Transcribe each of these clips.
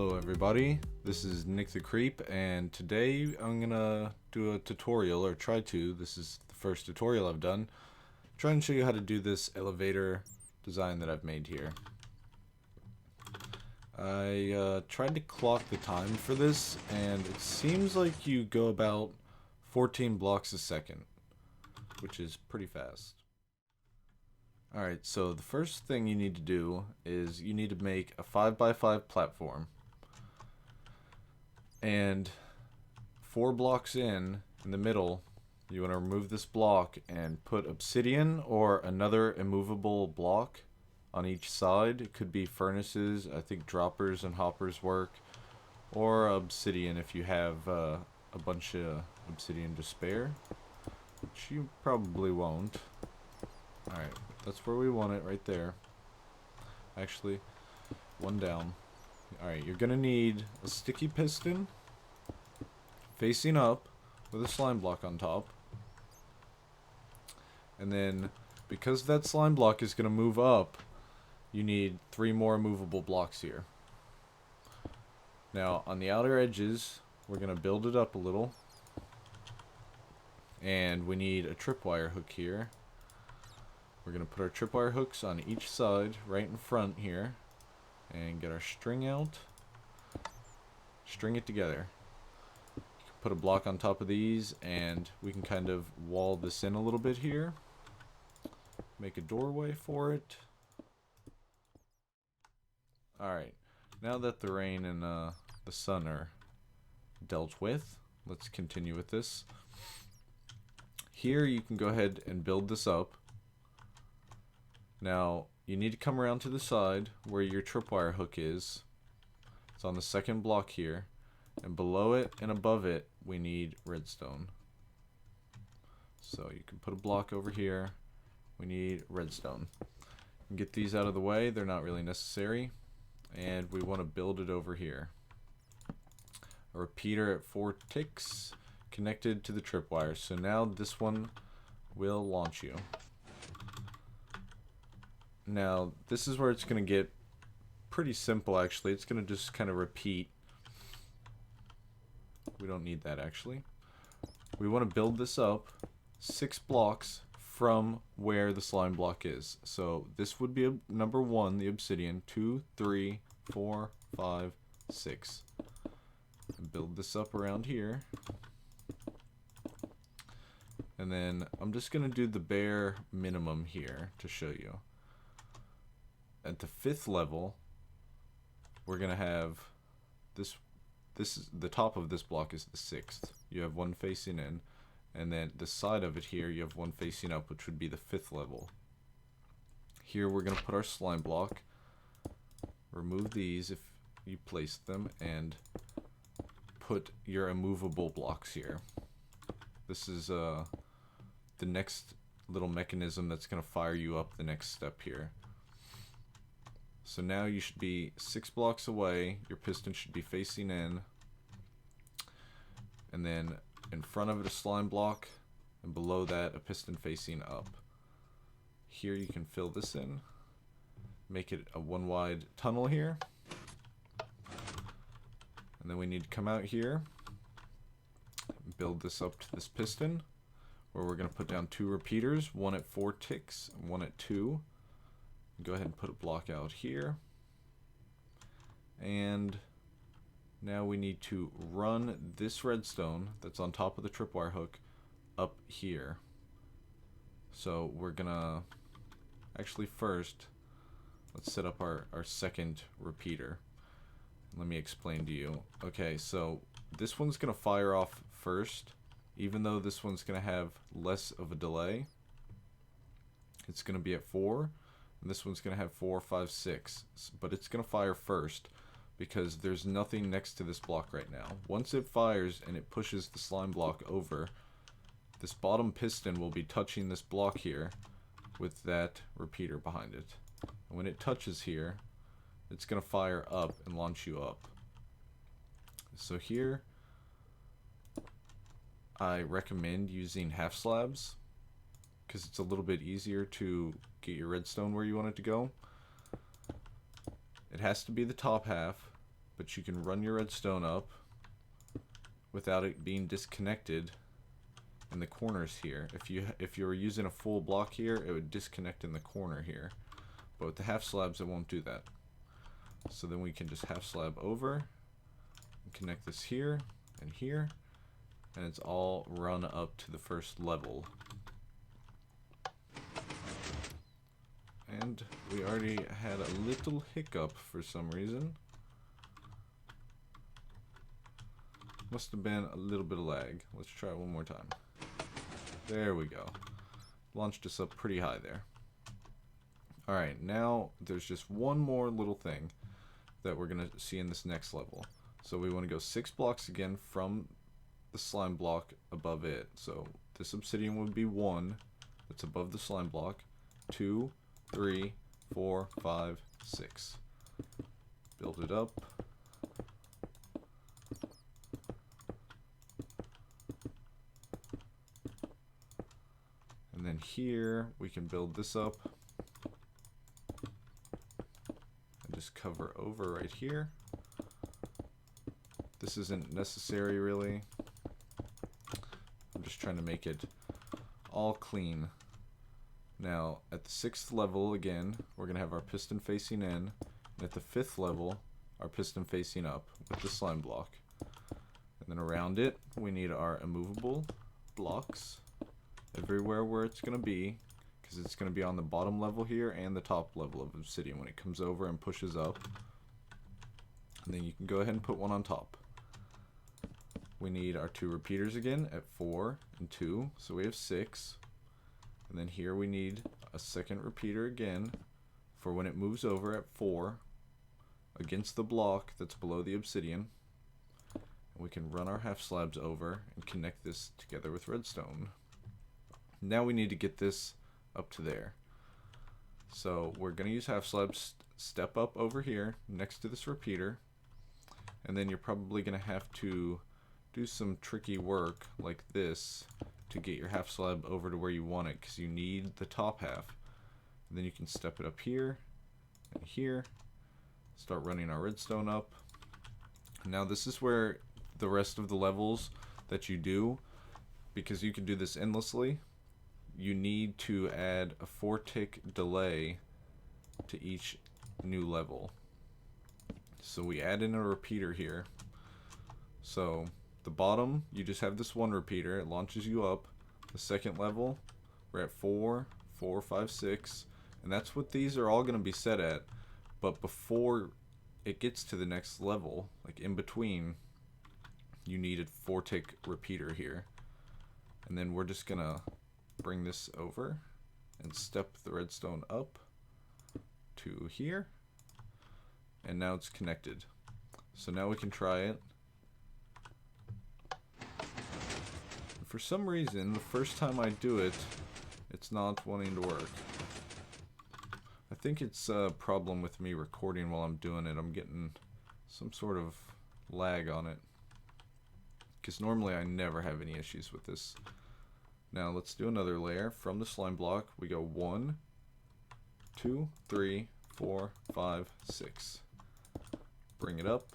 Hello everybody, this is Nick the Creep, and today I'm gonna do a tutorial, or try to. This is the first tutorial I've done. Try and show you how to do this elevator design that I've made here. I tried to clock the time for this, and it seems like you go about 14 blocks a second, which is pretty fast. Alright, so the first thing you need to do is you need to make a 5x5 platform. And 4 blocks in the middle, you want to remove this block and put obsidian or another immovable block on each side. It could be furnaces, I think droppers and hoppers work, or obsidian if you have a bunch of obsidian to spare, which you probably won't. Alright, that's where we want it, right there. Actually, one down. Alright, you're gonna need a sticky piston facing up with a slime block on top. And then, because that slime block is gonna move up, you need 3 more movable blocks here. Now, on the outer edges, we're gonna build it up a little. And we need a tripwire hook here. We're going to put our tripwire hooks on each side, right in front here, and get our string out, string it together. You can put a block on top of these, and we can kind of wall this in a little bit here, make a doorway for it. Alright, now that the rain and the sun are dealt with, let's continue with this. Here you can go ahead and build this up. Now, you need to come around to the side where your tripwire hook is. It's on the second block here. And below it and above it, we need redstone. So you can put a block over here. We need redstone. Get these out of the way. They're not really necessary. And we want to build it over here. A repeater at 4 ticks connected to the tripwire. So now this one will launch you. Now, this is where it's going to get pretty simple, actually. It's going to just kind of repeat. We don't need that, actually. We want to build this up 6 blocks from where the slime block is. So this would be number 1, the obsidian. 2, 3, 4, 5, 6. And build this up around here. And then I'm just going to do the bare minimum here to show you. At the 5th level, we're gonna have this is the top of this block is the 6th. You have one facing in, and then the side of it here you have one facing up, which would be the 5th level. Here we're gonna put our slime block. Remove these if you place them, and put your immovable blocks here. This is the next little mechanism that's gonna fire you up the next step here. So now you should be 6 blocks away, your piston should be facing in, and then in front of it a slime block, and below that a piston facing up. Here you can fill this in, make it a 1 wide tunnel here, and then we need to come out here, build this up to this piston, where we're going to put down 2 repeaters, one at 4 ticks, and one at 2. Go ahead and put a block out here, and now we need to run this redstone that's on top of the tripwire hook up here. So we're gonna actually first let's set up our second repeater. Let me explain to you. Okay, so this one's gonna fire off first, even though this one's gonna have less of a delay. It's gonna be at 4. And this one's going to have 4, 5, 6. But it's going to fire first because there's nothing next to this block right now. Once it fires and it pushes the slime block over, this bottom piston will be touching this block here with that repeater behind it. And when it touches here, it's going to fire up and launch you up. So here, I recommend using half slabs, because it's a little bit easier to get your redstone where you want it to go. It has to be the top half, but you can run your redstone up without it being disconnected in the corners here. If you were using a full block here, it would disconnect in the corner here. But with the half slabs, it won't do that. So then we can just half slab over and connect this here and here, and it's all run up to the first level. And we already had a little hiccup for some reason. Must have been a little bit of lag. Let's try it one more time. There we go. Launched us up pretty high there. Alright, now there's just one more little thing that we're going to see in this next level. So we want to go 6 blocks again from the slime block above it. So this obsidian would be 1 that's above the slime block. 2, 3, 4, 5, 6. Build it up. And then here we can build this up and just cover over right here. This isn't necessary really. I'm just trying to make it all clean. Now at the 6th level again, we're going to have our piston facing in, and at the 5th level our piston facing up with the slime block. And then around it we need our immovable blocks everywhere where it's going to be, because it's going to be on the bottom level here and the top level of obsidian when it comes over and pushes up. And then you can go ahead and put one on top. We need our 2 repeaters again at 4 and 2, so we have 6. And then here we need a second repeater again for when it moves over at 4 against the block that's below the obsidian. And we can run our half slabs over and connect this together with redstone. Now we need to get this up to there. So we're going to use half slabs, step up over here next to this repeater, and then you're probably going to have to do some tricky work like this to get your half slab over to where you want it, because you need the top half. And then you can step it up here and here, start running our redstone up. Now this is where the rest of the levels that you do, because you can do this endlessly, you need to add a 4-tick delay to each new level. So we add in a repeater here. So the bottom, you just have this one repeater, it launches you up. The second level, we're at 4, 4, 5, 6, and that's what these are all going to be set at. But before it gets to the next level, like in between, you need a 4-tick repeater here. And then we're just going to bring this over and step the redstone up to here, and now it's connected. So now we can try it. For some reason, the first time I do it, it's not wanting to work. I think it's a problem with me recording while I'm doing it. I'm getting some sort of lag on it, because normally I never have any issues with this. Now let's do another layer. From the slime block, we go 1, 2, 3, 4, 5, 6. Bring it up.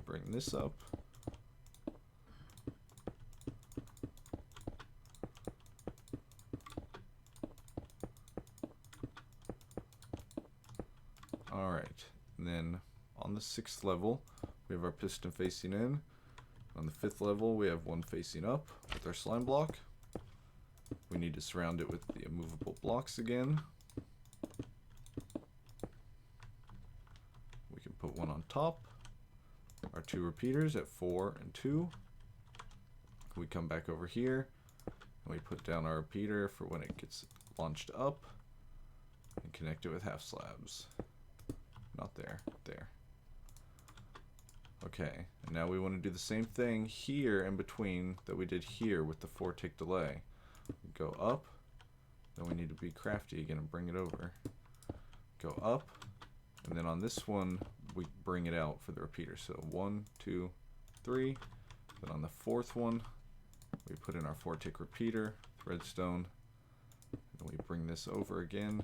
Bring this up. Alright, and then on the 6th level, we have our piston facing in. On the 5th level, we have one facing up with our slime block. We need to surround it with the immovable blocks again. We can put one on top. Our 2 repeaters at 4 and 2. We come back over here and we put down our repeater for when it gets launched up and connect it with half slabs. Not there, there. Okay, and now we want to do the same thing here in between that we did here with the 4-tick delay. We go up, then we need to be crafty again and bring it over. Go up, and then on this one we bring it out for the repeater. So 1, 2, 3. Then on the 4th one we put in our 4-tick repeater, redstone, Then we bring this over again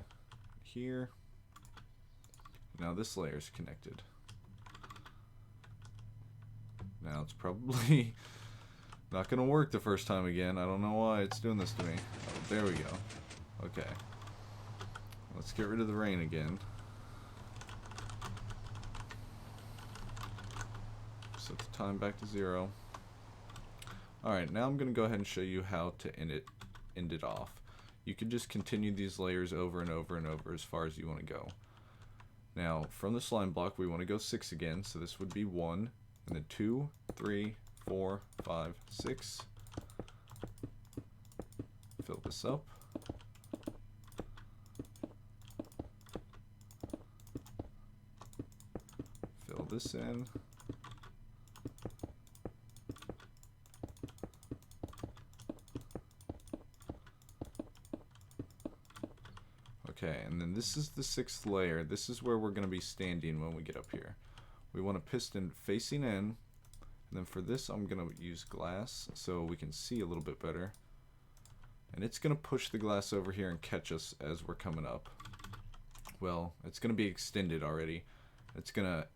here. Now this layer is connected. Now it's probably not going to work the first time again. I don't know why it's doing this to me. Oh, there we go. Okay. Let's get rid of the rain again. Set the time back to 0. Alright, now I'm going to go ahead and show you how to end it off. You can just continue these layers over and over and over as far as you want to go. Now, from the slime block, we want to go 6 again, so this would be 1, and then 2, 3, 4, 5, 6. Fill this up. Fill this in. Okay, and then this is the 6th layer. This is where we're going to be standing when we get up here. We want a piston facing in, and then for this I'm going to use glass so we can see a little bit better. And it's going to push the glass over here and catch us as we're coming up. Well, it's going to be extended already. It's going to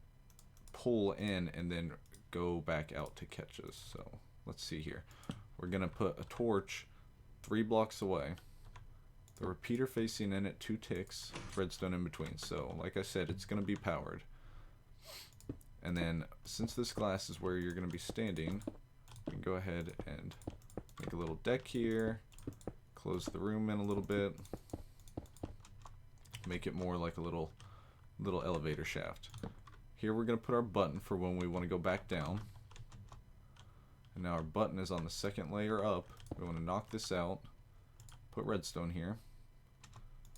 pull in and then go back out to catch us. So let's see here. We're going to put a torch 3 blocks away. The repeater facing in at 2 ticks, redstone in between. So, like I said, it's going to be powered. And then, since this glass is where you're going to be standing, we can go ahead and make a little deck here, close the room in a little bit, make it more like a little elevator shaft. Here we're going to put our button for when we want to go back down. And now our button is on the 2nd layer up. We want to knock this out. Put redstone here,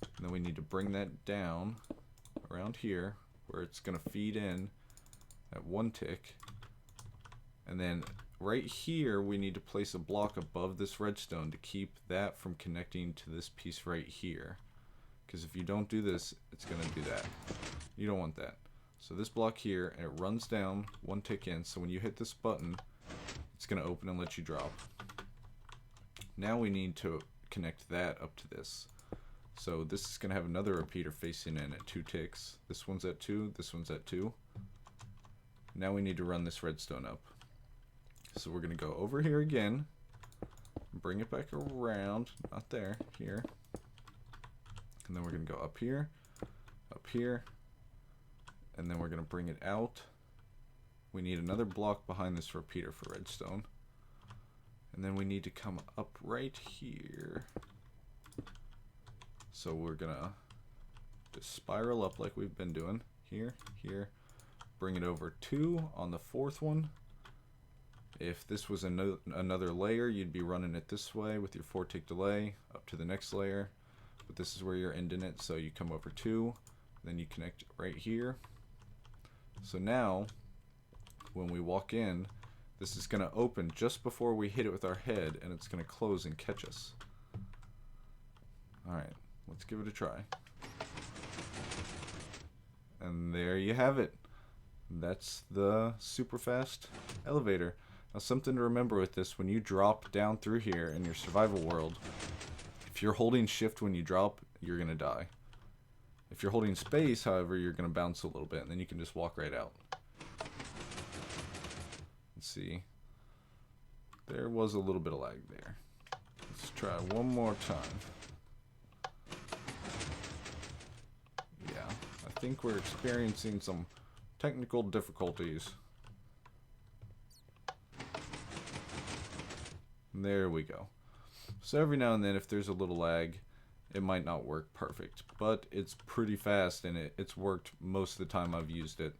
and then we need to bring that down around here where it's going to feed in at 1 tick, and then right here we need to place a block above this redstone to keep that from connecting to this piece right here, because if you don't do this, it's going to do that. You don't want that. So this block here, and it runs down 1 tick in, so when you hit this button, it's going to open and let you drop. Now we need to connect that up to this. So this is going to have another repeater facing in at 2 ticks. This one's at 2, this one's at 2. Now we need to run this redstone up. So we're going to go over here again, bring it back around, not there, here. And then we're going to go up here, and then we're going to bring it out. We need another block behind this repeater for redstone. And then we need to come up right here. So we're gonna just spiral up like we've been doing. Here, here. Bring it over 2 on the 4th one. If this was another layer, you'd be running it this way with your 4-tick delay up to the next layer. But this is where you're ending it, so you come over 2, then you connect right here. So now, when we walk in, this is going to open just before we hit it with our head, and it's going to close and catch us. Alright, let's give it a try. And there you have it. That's the super fast elevator. Now something to remember with this, when you drop down through here in your survival world, if you're holding shift when you drop, you're going to die. If you're holding space, however, you're going to bounce a little bit, and then you can just walk right out. Let's see. There was a little bit of lag there. Let's try one more time. Yeah, I think we're experiencing some technical difficulties. There we go. So every now and then, if there's a little lag, it might not work perfect, but it's pretty fast, and it's worked most of the time I've used it.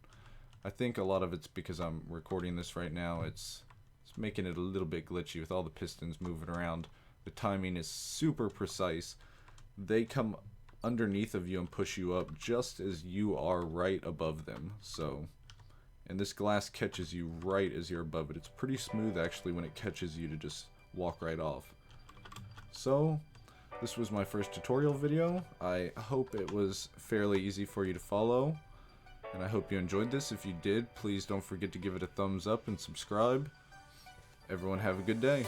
I think a lot of it's because I'm recording this right now. It's making it a little bit glitchy with all the pistons moving around. The timing is super precise. They come underneath of you and push you up just as you are right above them. So, and this glass catches you right as you're above it. It's pretty smooth actually when it catches you to just walk right off. So, this was my first tutorial video. I hope it was fairly easy for you to follow. And I hope you enjoyed this. If you did, please don't forget to give it a thumbs up and subscribe. Everyone have a good day.